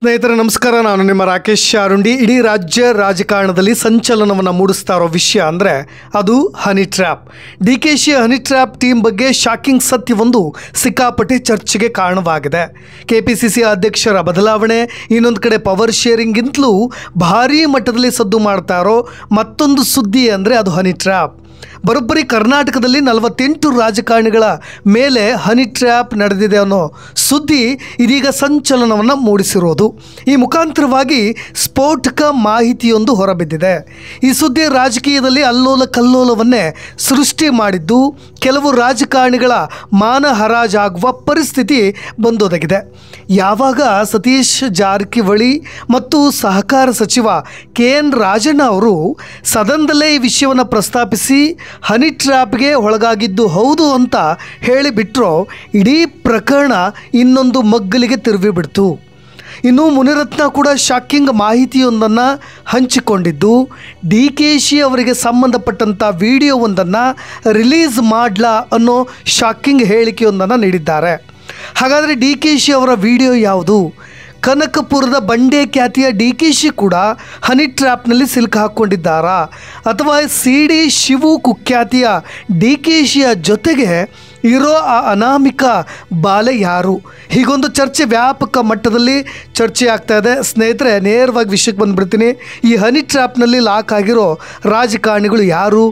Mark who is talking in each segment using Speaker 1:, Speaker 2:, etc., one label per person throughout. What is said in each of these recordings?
Speaker 1: ಸ್ನೇಹಿತರೆ ನಮಸ್ಕಾರ. ನಾನು ನಿಮ್ಮ ರಾಕೇಶ್ ಅರುಂಡಿ. ಇಡೀ ರಾಜ್ಯ ರಾಜಕಾರಣದಲ್ಲಿ ಸಂಚಲನವನ್ನು ಮೂಡಿಸ್ತಾ ಇರೋ ವಿಷಯ ಅಂದರೆ ಅದು honey trap. DKC honey trap team ಬಗ್ಗೆ ಶಾಕಿಂಗ್ ಸತ್ಯವೊಂದು ಸಿಕ್ಕಾಪಟ್ಟೆ ಚರ್ಚೆಗೆ ಕಾರಣವಾಗಿದೆ. KPCC ಅಧ್ಯಕ್ಷರ ಬದಲಾವಣೆ, ಇನ್ನೊಂದು ಕಡೆ ಪವರ್ ಶೇರಿಂಗಿಂತಲೂ ಭಾರೀ ಮಟ್ಟದಲ್ಲಿ ಸದ್ದು ಮಾಡ್ತಾ ಇರೋ ಮತ್ತೊಂದು ಸುದ್ದಿ ಅಂದರೆ ಅದು ಹನಿ ಟ್ರ್ಯಾಪ್. ಬರೋಬ್ಬರಿ ಕರ್ನಾಟಕದಲ್ಲಿ 48 ರಾಜಕಾರಣಿಗಳ ಮೇಲೆ ಹನಿ ಟ್ರ್ಯಾಪ್ ನಡೆದಿದೆ ಅನ್ನೋ ಸುದ್ದಿ ಇದೀಗ ಸಂಚಲನವನ್ನು ಮೂಡಿಸಿರೋದು. ಈ ಮುಖಾಂತರವಾಗಿ ಸ್ಫೋಟಕ ಮಾಹಿತಿಯೊಂದು ಹೊರಬಿದ್ದಿದೆ. ಈ ಸುದ್ದಿ ರಾಜಕೀಯದಲ್ಲಿ ಅಲ್ಲೋಲ ಕಲ್ಲೋಲವನ್ನೇ ಸೃಷ್ಟಿ ಮಾಡಿದ್ದು, ಕೆಲವು ರಾಜಕಾರಣಿಗಳ ಮಾನ ಹರಾಜಾಗುವ ಪರಿಸ್ಥಿತಿ ಬಂದೊದಗಿದೆ. ಯಾವಾಗ ಸತೀಶ್ ಜಾರಕಿಹೊಳಿ ಮತ್ತು ಸಹಕಾರ ಸಚಿವ KN ರಾಜಣ್ಣ ಅವರು ಸದನದಲ್ಲೇ ಈ ವಿಷಯವನ್ನು ಪ್ರಸ್ತಾಪಿಸಿ ಹನಿ ಟ್ರ್ಯಾಪ್ಗೆ ಒಳಗಾಗಿದ್ದು ಹೌದು ಅಂತ ಹೇಳಿಬಿಟ್ರೋ, ಇಡೀ ಪ್ರಕರಣ ಇನ್ನೊಂದು ಮಗ್ಗಲಿಗೆ ತಿರುಗಿಬಿಡ್ತು. ಇನ್ನು ಮುನಿರತ್ನ ಕೂಡ ಶಾಕಿಂಗ್ ಮಾಹಿತಿಯೊಂದನ್ನು ಹಂಚಿಕೊಂಡಿದ್ದು, DKC ಅವರಿಗೆ ಸಂಬಂಧಪಟ್ಟಂಥ ವಿಡಿಯೋವೊಂದನ್ನು ರಿಲೀಸ್ ಮಾಡಲಾ ಅನ್ನೋ ಶಾಕಿಂಗ್ ಹೇಳಿಕೆಯೊಂದನ್ನು ನೀಡಿದ್ದಾರೆ. ಹಾಗಾದರೆ DKC ಅವರ ವಿಡಿಯೋ ಯಾವುದು? ಕನಕಪುರದ ಬಂಡೆ ಖ್ಯಾತಿಯ DKC ಕೂಡ ಹನಿ ಟ್ರ್ಯಾಪ್ನಲ್ಲಿ ಸಿಲುಕು ಹಾಕ್ಕೊಂಡಿದ್ದಾರಾ? ಅಥವಾ CD ಶಿವು ಕುಖ್ಯಾತಿಯ DKCಯ ಜೊತೆಗೆ ಇರೋ ಆ ಅನಾಮಿಕ ಬಾಲೆ ಯಾರು? ಹೀಗೊಂದು ಚರ್ಚೆ ವ್ಯಾಪಕ ಮಟ್ಟದಲ್ಲಿ ಚರ್ಚೆ ಆಗ್ತಾ ಇದೆ. ಸ್ನೇಹಿತರೆ, ನೇರವಾಗಿ ವಿಷಯಕ್ಕೆ ಬಂದುಬಿಡ್ತೀನಿ. ಈ ಹನಿ ಟ್ರ್ಯಾಪ್ನಲ್ಲಿ ಲಾಕ್ ಆಗಿರೋ ರಾಜಕಾರಣಿಗಳು ಯಾರು?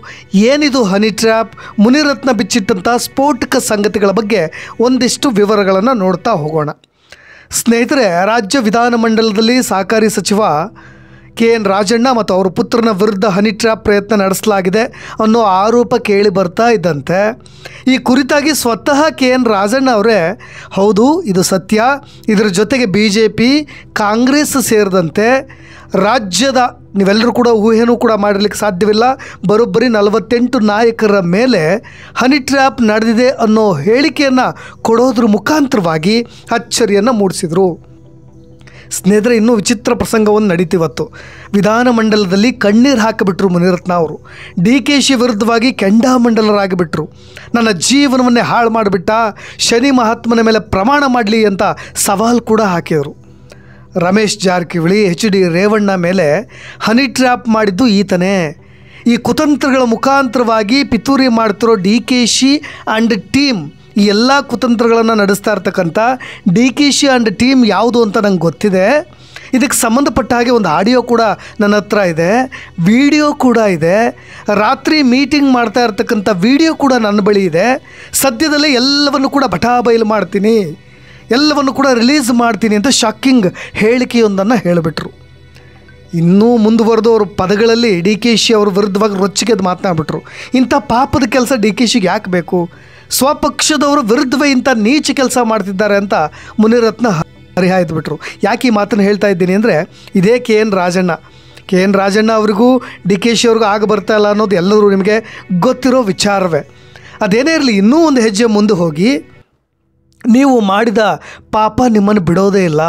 Speaker 1: ಏನಿದು ಹನಿ ಟ್ರ್ಯಾಪ್? ಮುನಿರತ್ನ ಬಿಚ್ಚಿಟ್ಟಂಥ ಸ್ಫೋಟಕ ಸಂಗತಿಗಳ ಬಗ್ಗೆ ಒಂದಿಷ್ಟು ವಿವರಗಳನ್ನು ನೋಡ್ತಾ ಹೋಗೋಣ. ಸ್ನೇಹಿತರೆ, ರಾಜ್ಯ ವಿಧಾನಮಂಡಲದಲ್ಲಿ ಸಹಕಾರಿ ಸಚಿವ KN ರಾಜಣ್ಣ ಮತ್ತು ಅವರ ಪುತ್ರನ ವಿರುದ್ಧ ಹನಿ ಟ್ರ್ಯಾಪ್ ಪ್ರಯತ್ನ ನಡೆಸಲಾಗಿದೆ ಅನ್ನೋ ಆರೋಪ ಕೇಳಿ ಬರ್ತಾ ಇದ್ದಂತೆ ಈ ಕುರಿತಾಗಿ ಸ್ವತಃ KN ರಾಜಣ್ಣ ಅವರೇ, ಹೌದು ಇದು ಸತ್ಯ, ಇದರ ಜೊತೆಗೆ BJP, ಕಾಂಗ್ರೆಸ್ ಸೇರಿದಂತೆ ರಾಜ್ಯದ ನೀವೆಲ್ಲರೂ ಕೂಡ ಊಹೆನೂ ಕೂಡ ಮಾಡಲಿಕ್ಕೆ ಸಾಧ್ಯವಿಲ್ಲ, ಬರೋಬ್ಬರಿ 48 ನಾಯಕರ ಮೇಲೆ ಹನಿ ಟ್ರ್ಯಾಪ್ ನಡೆದಿದೆ ಅನ್ನೋ ಹೇಳಿಕೆಯನ್ನು ಕೊಡೋದ್ರ ಮುಖಾಂತರವಾಗಿ ಅಚ್ಚರಿಯನ್ನು ಮೂಡಿಸಿದರು. ಸ್ನೇಹಿತರೆ, ಇನ್ನೂ ವಿಚಿತ್ರ ಪ್ರಸಂಗವನ್ನು ನಡೀತಿವತ್ತು. ವಿಧಾನಮಂಡಲದಲ್ಲಿ ಕಣ್ಣೀರು ಹಾಕಿಬಿಟ್ರು ಮುನಿರತ್ನ ಅವರು. DKC ವಿರುದ್ಧವಾಗಿ ಕೆಂಡಾಮಂಡಲರಾಗಿಬಿಟ್ರು. ನನ್ನ ಜೀವನವನ್ನೇ ಹಾಳು ಮಾಡಿಬಿಟ್ಟ, ಶನಿ ಮಹಾತ್ಮನ ಮೇಲೆ ಪ್ರಮಾಣ ಮಾಡಲಿ ಅಂತ ಸವಾಲು ಕೂಡ ಹಾಕಿದರು. ರಮೇಶ್ ಜಾರಕಿಹೊಳಿ, HD ರೇವಣ್ಣ ಮೇಲೆ ಹನಿ ಟ್ರ್ಯಾಪ್ ಮಾಡಿದ್ದು ಈತನೇ. ಈ ಕುತಂತ್ರಗಳ ಮುಖಾಂತರವಾಗಿ ಪಿತೂರಿ ಮಾಡ್ತಿರೋ DKC ಆ್ಯಂಡ್ ಟೀಮ್, ಈ ಎಲ್ಲ ಕುತಂತ್ರಗಳನ್ನು ನಡೆಸ್ತಾ ಇರ್ತಕ್ಕಂಥ DKC ಆ್ಯಂಡ್ ಟೀಮ್ ಯಾವುದು ಅಂತ ನಂಗೆ ಗೊತ್ತಿದೆ. ಇದಕ್ಕೆ ಸಂಬಂಧಪಟ್ಟ ಹಾಗೆ ಒಂದು ಆಡಿಯೋ ಕೂಡ ನನ್ನ ಹತ್ರ ಇದೆ, ವಿಡಿಯೋ ಕೂಡ ಇದೆ. ರಾತ್ರಿ ಮೀಟಿಂಗ್ ಮಾಡ್ತಾ ಇರ್ತಕ್ಕಂಥ ವಿಡಿಯೋ ಕೂಡ ನನ್ನ ಬಳಿ ಇದೆ. ಸದ್ಯದಲ್ಲೇ ಎಲ್ಲವನ್ನು ಕೂಡ ಬಟಾಬೈಲು ಮಾಡ್ತೀನಿ, ಎಲ್ಲವನ್ನು ಕೂಡ ರಿಲೀಸ್ ಮಾಡ್ತೀನಿ ಅಂತ ಶಾಕಿಂಗ್ ಹೇಳಿಕೆಯೊಂದನ್ನು ಹೇಳಿಬಿಟ್ರು. ಇನ್ನೂ ಮುಂದುವರೆದು ಅವರು ಪದಗಳಲ್ಲಿ DKC ಅವ್ರ ವಿರುದ್ಧವಾಗಿ ರೊಚ್ಚಿಗೆದ್ದು ಮಾತನಾಡ್ಬಿಟ್ರು. ಇಂಥ ಪಾಪದ ಕೆಲಸ DKCಗೆ ಯಾಕೆ ಬೇಕು? ಸ್ವಪಕ್ಷದವರು ವಿರುದ್ಧವೇ ಇಂಥ ನೀಚ ಕೆಲಸ ಮಾಡ್ತಿದ್ದಾರೆ ಅಂತ ಮುನಿರತ್ನ ಹರಿಹಾಯ್ದುಬಿಟ್ರು. ಯಾಕೆ ಈ ಮಾತನ್ನು ಹೇಳ್ತಾ ಇದ್ದೀನಿ ಅಂದರೆ, ಇದೇ KN ರಾಜಣ್ಣ ಅವರಿಗೂ DKC ಅವ್ರಿಗೂ ಆಗ ಬರ್ತಾ ಇಲ್ಲ ಅನ್ನೋದು ಎಲ್ಲರೂ ನಿಮಗೆ ಗೊತ್ತಿರೋ ವಿಚಾರವೇ. ಅದೇನೇ ಇರಲಿ, ಇನ್ನೂ ಒಂದು ಹೆಜ್ಜೆ ಮುಂದೆ ಹೋಗಿ, ನೀವು ಮಾಡಿದ ಪಾಪ ನಿಮ್ಮನ್ನು ಬಿಡೋದೇ ಇಲ್ಲ,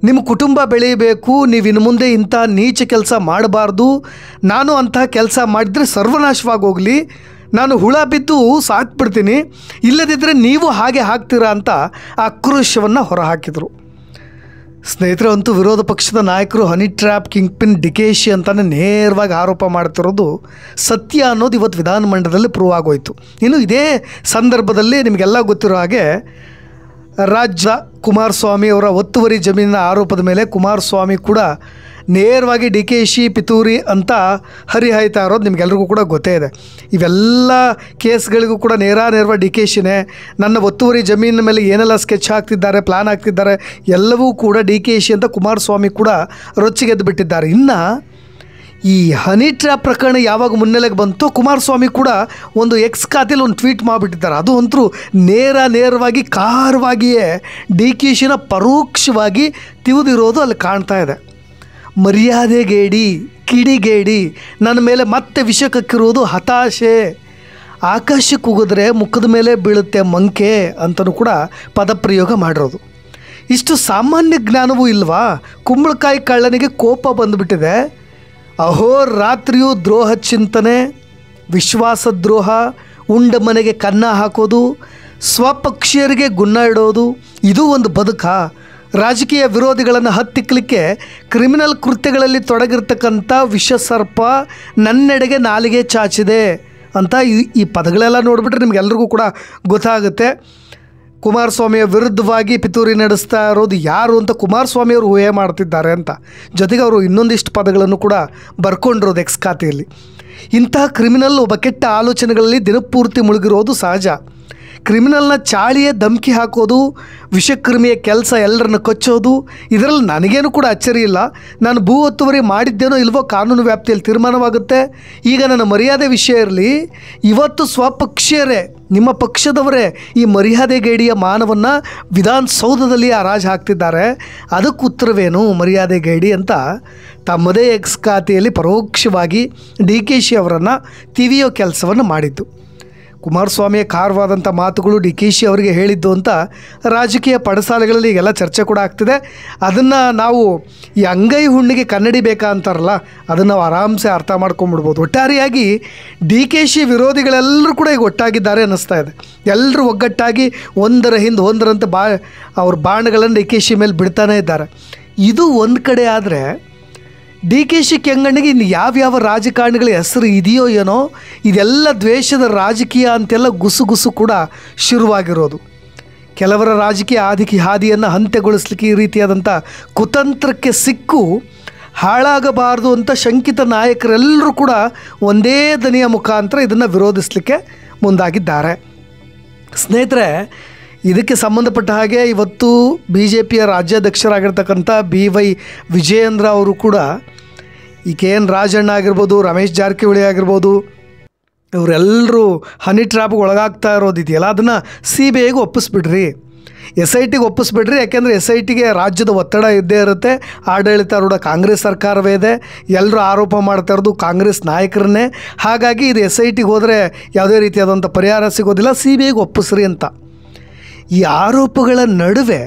Speaker 1: ನಿಮ್ಮ ಕುಟುಂಬ ಬೆಳೀಬೇಕು, ನೀವು ಇನ್ನು ಮುಂದೆ ಇಂಥ ನೀಚ ಕೆಲಸ ಮಾಡಬಾರ್ದು, ನಾನು ಅಂಥ ಕೆಲಸ ಮಾಡಿದರೆ ಸರ್ವನಾಶವಾಗೋಗಲಿ, ನಾನು ಹುಳ ಬಿದ್ದು ಸಾಕ್ಬಿಡ್ತೀನಿ, ಇಲ್ಲದಿದ್ದರೆ ನೀವು ಹಾಗೆ ಹಾಕ್ತೀರಾ ಅಂತ ಆಕ್ರೋಶವನ್ನು ಹೊರಹಾಕಿದರು. ಸ್ನೇಹಿತರೆ, ಅಂತೂ ವಿರೋಧ ಪಕ್ಷದ ನಾಯಕರು honey trap king pin DKC ಅಂತಲೇ ನೇರವಾಗಿ ಆರೋಪ ಮಾಡ್ತಿರೋದು ಸತ್ಯ ಅನ್ನೋದು ಇವತ್ತು ವಿಧಾನಮಂಡಲದಲ್ಲಿ ಪ್ರೂವ್ ಆಗೋಯ್ತು. ಇನ್ನು ಇದೇ ಸಂದರ್ಭದಲ್ಲಿ ನಿಮಗೆಲ್ಲ ಗೊತ್ತಿರೋ ಹಾಗೆ ರಾಜ್ಯ ಕುಮಾರಸ್ವಾಮಿ ಅವರ ಒತ್ತುವರಿ ಜಮೀನಿನ ಆರೋಪದ ಮೇಲೆ ಕುಮಾರಸ್ವಾಮಿ ಕೂಡ ನೇರವಾಗಿ DKC ಪಿತೂರಿ ಅಂತ ಹರಿಹಾಯ್ತಾ ಇರೋದು ನಿಮಗೆಲ್ರಿಗೂ ಕೂಡ ಗೊತ್ತೇ ಇದೆ. ಇವೆಲ್ಲ ಕೇಸ್ಗಳಿಗೂ ಕೂಡ ನೇರವಾಗಿ DKCನೇ. ನನ್ನ ಒತ್ತುವರಿ ಜಮೀನಿನ ಮೇಲೆ ಏನೆಲ್ಲ ಸ್ಕೆಚ್ ಹಾಕ್ತಿದ್ದಾರೆ, ಪ್ಲ್ಯಾನ್ ಹಾಕ್ತಿದ್ದಾರೆ, ಎಲ್ಲವೂ ಕೂಡ DKC ಅಂತ ಕುಮಾರಸ್ವಾಮಿ ಕೂಡ ರೊಚ್ಚಿಗೆದ್ದು ಬಿಟ್ಟಿದ್ದಾರೆ. ಇನ್ನು ಈ ಹನಿ ಟ್ರ್ಯಾಪ್ ಪ್ರಕರಣ ಯಾವಾಗ ಮುನ್ನೆಲೆಗೆ ಬಂತೋ, ಕುಮಾರಸ್ವಾಮಿ ಕೂಡ ಒಂದು X ಖಾತೆಯಲ್ಲಿ ಒಂದು ಟ್ವೀಟ್ ಮಾಡಿಬಿಟ್ಟಿದ್ದಾರೆ. ಅದು ಅಂತೂ ನೇರವಾಗಿ ಕಾರವಾಗಿಯೇ DKCನ ಪರೋಕ್ಷವಾಗಿ ತಿವಿದಿರೋದು ಅಲ್ಲಿ ಕಾಣ್ತಾ ಇದೆ. ಮರ್ಯಾದೆಗೇಡಿ, ಕಿಡಿಗೇಡಿ, ನನ್ನ ಮೇಲೆ ಮತ್ತೆ ವಿಷ ಕಕ್ಕಿರೋದು ಹತಾಶೆ, ಆಕಾಶಕ್ಕೆ ಉಗಿದ್ರೆ ಮುಖದ ಮೇಲೆ ಬೀಳುತ್ತೆ ಮಂಕೆ ಅಂತಲೂ ಕೂಡ ಪದಪ್ರಯೋಗ ಮಾಡಿರೋದು. ಇಷ್ಟು ಸಾಮಾನ್ಯ ಜ್ಞಾನವೂ ಇಲ್ವಾ? ಕುಂಬಳಕಾಯಿ ಕಳ್ಳನಿಗೆ ಕೋಪ ಬಂದುಬಿಟ್ಟಿದೆ. ಅಹೋರಾತ್ರಿಯೂ ದ್ರೋಹ ಚಿಂತನೆ, ವಿಶ್ವಾಸದ್ರೋಹ, ಉಂಡ ಮನೆಗೆ ಕನ್ನ ಹಾಕೋದು, ಸ್ವಪಕ್ಷೀಯರಿಗೆ ಗುನ್ನ ಇಡೋದು, ಇದು ಒಂದು ಬದುಕಾ? ರಾಜಕೀಯ ವಿರೋಧಿಗಳನ್ನು ಹತ್ತಿಕ್ಕಲಿಕ್ಕೆ ಕ್ರಿಮಿನಲ್ ಕೃತ್ಯಗಳಲ್ಲಿ ತೊಡಗಿರ್ತಕ್ಕಂಥ ವಿಷಸರ್ಪ ನನ್ನೆಡೆಗೆ ನಾಲಿಗೆ ಚಾಚಿದೆ ಅಂತ ಈ ಪದಗಳೆಲ್ಲ ನೋಡಿಬಿಟ್ರೆ ನಿಮಗೆಲ್ರಿಗೂ ಕೂಡ ಗೊತ್ತಾಗುತ್ತೆ. ಕುಮಾರಸ್ವಾಮಿಯ ವಿರುದ್ಧವಾಗಿ ಪಿತೂರಿ ನಡೆಸ್ತಾ ಇರೋದು ಯಾರು ಅಂತ ಕುಮಾರಸ್ವಾಮಿಯವರು ಊಹೆ ಮಾಡ್ತಿದ್ದಾರೆ ಅಂತ. ಜೊತೆಗೆ ಅವರು ಇನ್ನೊಂದಿಷ್ಟು ಪದಗಳನ್ನು ಕೂಡ ಬರ್ಕೊಂಡಿರೋದು ಎಕ್ಸ್ ಖಾತೆಯಲ್ಲಿ. ಇಂತಹ ಕ್ರಿಮಿನಲ್ ಒಬ್ಬ ಕೆಟ್ಟ ಆಲೋಚನೆಗಳಲ್ಲಿ ದಿನಪೂರ್ತಿ ಮುಳುಗಿರೋದು ಸಹಜ. ಕ್ರಿಮಿನಲ್ನ ಚಾಳಿಯೇ ಧಮಕಿ ಹಾಕೋದು, ವಿಷಕ್ರಿಮಿಯ ಕೆಲಸ ಎಲ್ಲರನ್ನು ಕಚ್ಚೋದು, ಇದರಲ್ಲಿ ನನಗೇನು ಕೂಡ ಅಚ್ಚರಿ ಇಲ್ಲ. ನಾನು ಭೂ ಒತ್ತುವರಿ ಮಾಡಿದ್ದೇನೋ ಇಲ್ವೋ ಕಾನೂನು ವ್ಯಾಪ್ತಿಯಲ್ಲಿ ತೀರ್ಮಾನವಾಗುತ್ತೆ. ಈಗ ನನ್ನ ಮರ್ಯಾದೆ ವಿಷಯ ಇರಲಿ, ಇವತ್ತು ಸ್ವಪಕ್ಷೀಯರೇ, ನಿಮ್ಮ ಪಕ್ಷದವರೇ ಈ ಮರ್ಯಾದೆಗೇಡಿಯ ಮಾನವನ್ನು ವಿಧಾನಸೌಧದಲ್ಲಿ ಹರಾಜು ಹಾಕ್ತಿದ್ದಾರೆ. ಅದಕ್ಕೆ ಉತ್ತರವೇನು ಮರ್ಯಾದೆಗೇಡಿ ಅಂತ ತಮ್ಮದೇ ಎಕ್ಸ್ ಖಾತೆಯಲ್ಲಿ ಪರೋಕ್ಷವಾಗಿ DKಶಿ ಅವರನ್ನು ತಿವಿಯೋ ಕೆಲಸವನ್ನು ಮಾಡಿದ್ದು. ಕುಮಾರಸ್ವಾಮಿಯ ಖಾರವಾದಂಥ ಮಾತುಗಳು DKಶಿ ಅವರಿಗೆ ಹೇಳಿದ್ದು ಅಂತ ರಾಜಕೀಯ ಪಡಸಾಲೆಗಳಲ್ಲಿ ಈಗೆಲ್ಲ ಚರ್ಚೆ ಕೂಡ ಆಗ್ತಿದೆ. ಅದನ್ನು ನಾವು ಈ ಅಂಗೈ ಹುಣ್ಣಿಗೆ ಕನ್ನಡಿ ಬೇಕಾ ಅಂತಾರಲ್ಲ, ಅದನ್ನು ನಾವು ಆರಾಮ್ಸೆ ಅರ್ಥ ಮಾಡ್ಕೊಂಬಿಡ್ಬೋದು. ಒಟ್ಟಾರೆಯಾಗಿ DKಶಿ ವಿರೋಧಿಗಳೆಲ್ಲರೂ ಕೂಡ ಈಗ ಒಟ್ಟಾಗಿದ್ದಾರೆ ಅನ್ನಿಸ್ತಾ ಇದೆ. ಎಲ್ಲರೂ ಒಗ್ಗಟ್ಟಾಗಿ ಒಂದರ ಹಿಂದೆ ಒಂದರಂತೆ ಅವ್ರ ಬಾಣಗಳನ್ನು DKಶಿ ಮೇಲೆ ಬಿಡ್ತಾನೇ ಇದ್ದಾರೆ. ಇದು ಒಂದು ಕಡೆ ಆದರೆ DKಶಿ ಕೆಂಗಣ್ಣಿಗೆ ಇನ್ನು ಯಾವ್ಯಾವ ರಾಜಕಾರಣಿಗಳ ಹೆಸರು ಇದೆಯೋ ಏನೋ, ಇದೆಲ್ಲ ದ್ವೇಷದ ರಾಜಕೀಯ ಅಂತೆಲ್ಲ ಗುಸು ಕೂಡ ಶುರುವಾಗಿರೋದು. ಕೆಲವರ ರಾಜಕೀಯ ಹಾದಿಯನ್ನು ಅಂತ್ಯಗೊಳಿಸ್ಲಿಕ್ಕೆ ಈ ರೀತಿಯಾದಂಥ ಕುತಂತ್ರಕ್ಕೆ ಸಿಕ್ಕು ಹಾಳಾಗಬಾರ್ದು ಅಂತ ಶಂಕಿತ ನಾಯಕರೆಲ್ಲರೂ ಕೂಡ ಒಂದೇ ದನಿಯ ಮುಖಾಂತರ ಇದನ್ನು ವಿರೋಧಿಸಲಿಕ್ಕೆ ಮುಂದಾಗಿದ್ದಾರೆ. ಸ್ನೇಹಿತರೆ, ಇದಕ್ಕೆ ಸಂಬಂಧಪಟ್ಟ ಹಾಗೆ ಇವತ್ತು BJPಯ ರಾಜ್ಯಾಧ್ಯಕ್ಷರಾಗಿರ್ತಕ್ಕಂಥ BY ವಿಜಯೇಂದ್ರ ಅವರು ಕೂಡ ಈ KN ರಾಜಣ್ಣ ಆಗಿರ್ಬೋದು, ರಮೇಶ್ ಜಾರಕಿಹೊಳಿ ಆಗಿರ್ಬೋದು, ಇವರೆಲ್ಲರೂ ಹನಿ ಟ್ರ್ಯಾಪ್ಗೆ ಒಳಗಾಗ್ತಾ ಇರೋದಿದೆಯಲ್ಲ, ಅದನ್ನು CBIಗೆ ಒಪ್ಪಿಸ್ಬಿಡ್ರಿ, SITಗೆ ಒಪ್ಪಿಸ್ಬಿಡ್ರಿ. ಯಾಕೆಂದರೆ SITಗೆ ರಾಜ್ಯದ ಒತ್ತಡ ಇದ್ದೇ ಇರುತ್ತೆ. ಆಡಳಿತಾರೂಢ ಕಾಂಗ್ರೆಸ್ ಸರ್ಕಾರವೇ ಇದೆ. ಎಲ್ಲರೂ ಆರೋಪ ಮಾಡ್ತಾ ಇರೋದು ಕಾಂಗ್ರೆಸ್ ನಾಯಕರನ್ನೇ. ಹಾಗಾಗಿ ಇದು SITಗೆ ಹೋದರೆ ಯಾವುದೇ ರೀತಿಯಾದಂಥ ಪರಿಹಾರ ಸಿಗೋದಿಲ್ಲ, CBIಗೆ ಒಪ್ಪಿಸ್ರಿ ಅಂತ. ಈ ಆರೋಪಗಳ ನಡುವೆ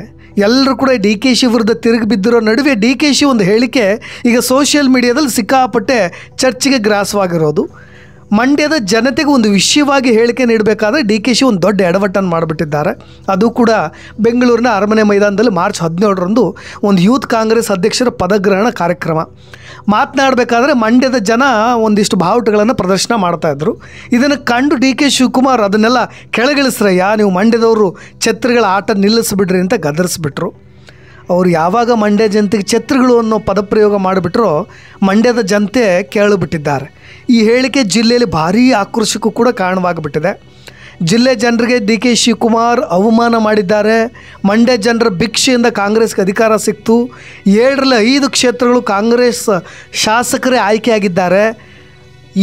Speaker 1: ಎಲ್ಲರೂ ಕೂಡ DKಶಿ ವಿರುದ್ಧ ತಿರುಗಿ ಬಿದ್ದಿರೋ ನಡುವೆ DKಶಿ ಒಂದು ಹೇಳಿಕೆ ಈಗ ಸೋಷಿಯಲ್ ಮೀಡಿಯಾದಲ್ಲಿ ಸಿಕ್ಕಾಪಟ್ಟೆ ಚರ್ಚೆಗೆ ಗ್ರಾಸವಾಗಿರೋದು. ಮಂಡ್ಯದ ಜನತೆಗೆ ಒಂದು ವಿಷಯವಾಗಿ ಹೇಳಿಕೆ ನೀಡಬೇಕಾದ್ರೆ DKಶಿ ಒಂದು ದೊಡ್ಡ ಎಡವಟ್ಟನ್ನು ಮಾಡಿಬಿಟ್ಟಿದ್ದಾರೆ. ಅದು ಕೂಡ ಬೆಂಗಳೂರಿನ ಅರಮನೆ ಮೈದಾನದಲ್ಲಿ ಮಾರ್ಚ್ 17ರಂದು ಒಂದು ಯೂತ್ ಕಾಂಗ್ರೆಸ್ ಅಧ್ಯಕ್ಷರ ಪದಗ್ರಹಣ ಕಾರ್ಯಕ್ರಮ ಮಾತನಾಡಬೇಕಾದ್ರೆ ಮಂಡ್ಯದ ಜನ ಒಂದಿಷ್ಟು ಬಾವುಟಗಳನ್ನು ಪ್ರದರ್ಶನ ಮಾಡ್ತಾಯಿದ್ರು. ಇದನ್ನು ಕಂಡು DK ಶಿವಕುಮಾರ್ ಅದನ್ನೆಲ್ಲ ಕೆಳಗಿಳಿಸ್ರಯ್ಯ, ನೀವು ಮಂಡ್ಯದವರು ಛತ್ರಿಗಳ ಆಟ ನಿಲ್ಲಿಸ್ಬಿಡ್ರಿ ಅಂತ ಗದರಿಸ್ಬಿಟ್ರು. ಅವರು ಯಾವಾಗ ಮಂಡ್ಯ ಜನತೆಗೆ ಛತ್ರಿಗಳು ಅನ್ನೋ ಪದಪ್ರಯೋಗ ಮಾಡಿಬಿಟ್ರೋ ಮಂಡ್ಯದ ಜನತೆ ಕೇಳಿಬಿಟ್ಟಿದ್ದಾರೆ. ಈ ಹೇಳಿಕೆ ಜಿಲ್ಲೆಯಲ್ಲಿ ಭಾರೀ ಆಕ್ರೋಶಕ್ಕೂ ಕೂಡ ಕಾರಣವಾಗಿಬಿಟ್ಟಿದೆ. ಜಿಲ್ಲೆ ಜನರಿಗೆ DK ಶಿವಕುಮಾರ್ ಅವಮಾನ ಮಾಡಿದ್ದಾರೆ. ಮಂಡ್ಯ ಜನರ ಭಿಕ್ಷೆಯಿಂದ ಕಾಂಗ್ರೆಸ್ಗೆ ಅಧಿಕಾರ ಸಿಕ್ತು. 7ರಲ್ಲಿ 5 ಕ್ಷೇತ್ರಗಳು ಕಾಂಗ್ರೆಸ್ ಶಾಸಕರೇ ಆಯ್ಕೆಯಾಗಿದ್ದಾರೆ.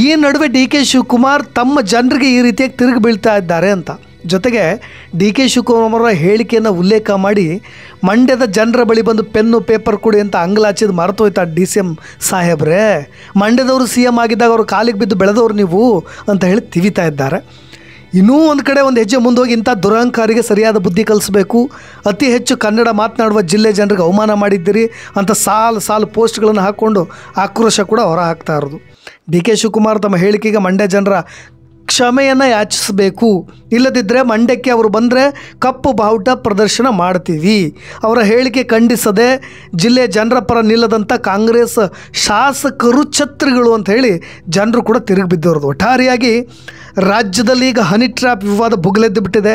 Speaker 1: ಈ ನಡುವೆ DK ಶಿವಕುಮಾರ್ ತಮ್ಮ ಜನರಿಗೆ ಈ ರೀತಿಯಾಗಿ ತಿರುಗಿ ಬೀಳ್ತಾ ಇದ್ದಾರೆ ಅಂತ. ಜೊತೆಗೆ DK ಶಿವಕುಮಾರ್ ಹೇಳಿಕೆಯನ್ನು ಉಲ್ಲೇಖ ಮಾಡಿ ಮಂಡ್ಯದ ಜನರ ಬಳಿ ಬಂದು ಪೆನ್ನು ಪೇಪರ್ ಕೊಡಿ ಅಂತ ಅಂಗಲಾಚಿದ್ದು ಮರೆತೋಯ್ತಾ DCM ಸಾಹೇಬ್ರೆ, ಮಂಡ್ಯದವರು CM ಆಗಿದ್ದಾಗ ಅವರು ಕಾಲಿಗೆ ಬಿದ್ದು ಬೆಳೆದವರು ನೀವು ಅಂತ ಹೇಳಿ ತಿವಿತಾ ಇದ್ದಾರೆ. ಇನ್ನೂ ಒಂದು ಕಡೆ ಒಂದು ಹೆಜ್ಜೆ ಮುಂದೋಗಿ ಇಂಥ ದುರಹಂಕಾರಿಗೆ ಸರಿಯಾದ ಬುದ್ಧಿ ಕಲಿಸಬೇಕು. ಅತಿ ಹೆಚ್ಚು ಕನ್ನಡ ಮಾತನಾಡುವ ಜಿಲ್ಲೆ ಜನರಿಗೆ ಅವಮಾನ ಮಾಡಿದ್ದೀರಿ ಅಂತ ಸಾಲು ಪೋಸ್ಟ್ಗಳನ್ನು ಹಾಕ್ಕೊಂಡು ಆಕ್ರೋಶ ಕೂಡ ಹೊರ ಹಾಕ್ತಾ ಇರೋದು. DK ಶಿವಕುಮಾರ್ ತಮ್ಮ ಹೇಳಿಕೆಗೆ ಮಂಡ್ಯ ಜನರ ಕ್ಷಮೆಯನ್ನು ಯಾಚಿಸಬೇಕು. ಇಲ್ಲದಿದ್ದರೆ ಮಂಡ್ಯಕ್ಕೆ ಅವರು ಬಂದರೆ ಕಪ್ಪು ಬಾವುಟ ಪ್ರದರ್ಶನ ಮಾಡ್ತೀವಿ. ಅವರ ಹೇಳಿಕೆ ಖಂಡಿಸದೆ ಜಿಲ್ಲೆಯ ಜನರ ಪರ ನಿಲ್ಲದಂಥ ಕಾಂಗ್ರೆಸ್ ಶಾಸಕರು ಛತ್ರಿಗಳು ಅಂತ ಹೇಳಿ ಜನರು ಕೂಡ ತಿರುಗಿ ಬಿದ್ದಿರೋದು. ಒಟ್ಟಾರೆಯಾಗಿ ರಾಜ್ಯದಲ್ಲಿ ಈಗ ಹನಿ ಟ್ರ್ಯಾಪ್ ವಿವಾದ ಭುಗಿಲೆದ್ದು ಬಿಟ್ಟಿದೆ.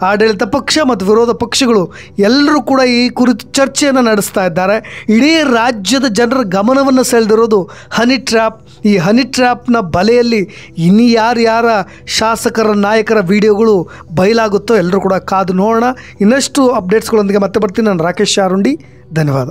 Speaker 1: ಆಡಳಿತ ಪಕ್ಷ ಮತ್ತು ವಿರೋಧ ಪಕ್ಷಗಳು ಎಲ್ಲರೂ ಕೂಡ ಈ ಕುರಿತು ಚರ್ಚೆಯನ್ನು ನಡೆಸ್ತಾ ಇದ್ದಾರೆ. ಇಡೀ ರಾಜ್ಯದ ಜನರ ಗಮನವನ್ನು ಸೆಳೆದಿರೋದು ಹನಿ ಟ್ರ್ಯಾಪ್. ಈ ಹನಿ ಟ್ರ್ಯಾಪ್ನ ಬಲೆಯಲ್ಲಿ ಇನ್ನು ಯಾರ ಶಾಸಕರ ನಾಯಕರ ವಿಡಿಯೋಗಳು ಬಯಲಾಗುತ್ತೋ ಎಲ್ಲರೂ ಕೂಡ ಕಾದು ನೋಡೋಣ. ಇನ್ನಷ್ಟು ಅಪ್ಡೇಟ್ಸ್ಗಳೊಂದಿಗೆ ಮತ್ತೆ ಬರ್ತೀನಿ. ನಾನು ರಾಕೇಶ್ ಶಾರುಂಡಿ. ಧನ್ಯವಾದ.